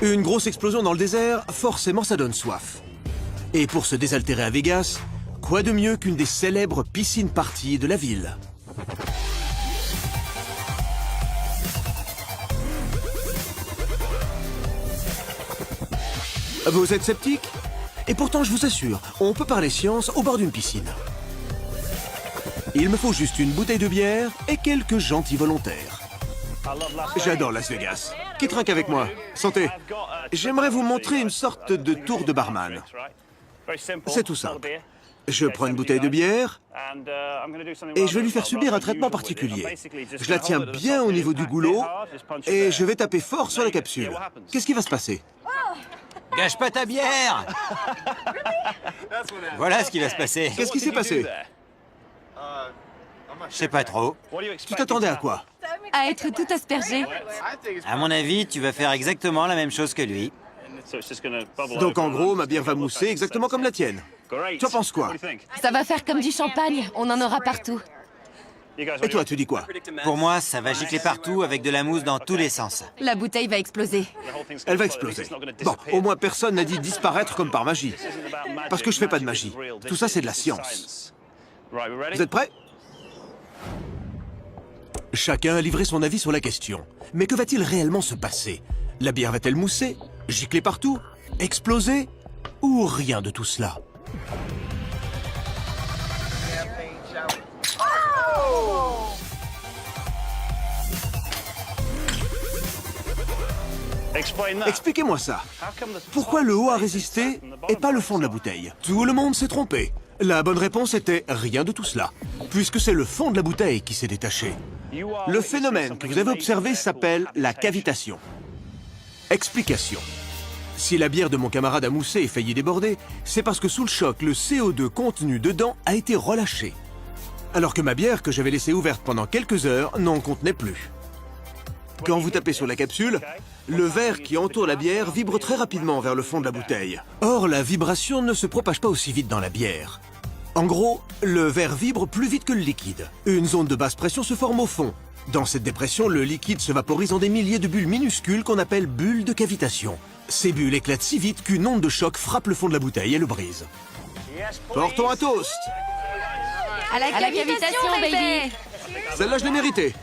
Une grosse explosion dans le désert, forcément ça donne soif. Et pour se désaltérer à Vegas, quoi de mieux qu'une des célèbres piscines parties de la ville? Vous êtes sceptique? Et pourtant, je vous assure, on peut parler science au bord d'une piscine. Il me faut juste une bouteille de bière et quelques gentils volontaires. J'adore Las Vegas. Qui trinque avec moi? Santé. J'aimerais vous montrer une sorte de tour de barman. C'est tout simple. Je prends une bouteille de bière et je vais lui faire subir un traitement particulier. Je la tiens bien au niveau du goulot et je vais taper fort sur la capsule. Qu'est-ce qui va se passer? Gâche pas ta bière! Voilà ce qui va se passer. Qu'est-ce qui s'est passé? Je sais pas trop. Tu t'attendais à quoi? À être tout aspergé. À mon avis, tu vas faire exactement la même chose que lui. Donc en gros, ma bière va mousser exactement comme la tienne. Tu en penses quoi? Ça va faire comme du champagne, on en aura partout. Et toi, tu dis quoi? Pour moi, ça va gicler partout avec de la mousse dans tous les sens. La bouteille va exploser. Elle va exploser. Bon, au moins personne n'a dit disparaître comme par magie. Parce que je fais pas de magie. Tout ça, c'est de la science. Vous êtes prêts? Chacun a livré son avis sur la question. Mais que va-t-il réellement se passer? La bière va-t-elle mousser? Gicler partout? Exploser? Ou rien de tout cela? Expliquez-moi ça. Pourquoi le haut a résisté et pas le fond de la bouteille? Tout le monde s'est trompé. La bonne réponse était rien de tout cela, puisque c'est le fond de la bouteille qui s'est détaché. Le phénomène que vous avez observé s'appelle la cavitation. Explication. Si la bière de mon camarade a moussé et failli déborder, c'est parce que sous le choc, le CO2 contenu dedans a été relâché. Alors que ma bière, que j'avais laissée ouverte pendant quelques heures, n'en contenait plus. Quand vous tapez sur la capsule, le verre qui entoure la bière vibre très rapidement vers le fond de la bouteille. Or, la vibration ne se propage pas aussi vite dans la bière. En gros, le verre vibre plus vite que le liquide. Une zone de basse pression se forme au fond. Dans cette dépression, le liquide se vaporise en des milliers de bulles minuscules qu'on appelle bulles de cavitation. Ces bulles éclatent si vite qu'une onde de choc frappe le fond de la bouteille et le brise. Portons un toast! À la cavitation, baby! Celle-là, je l'ai méritée.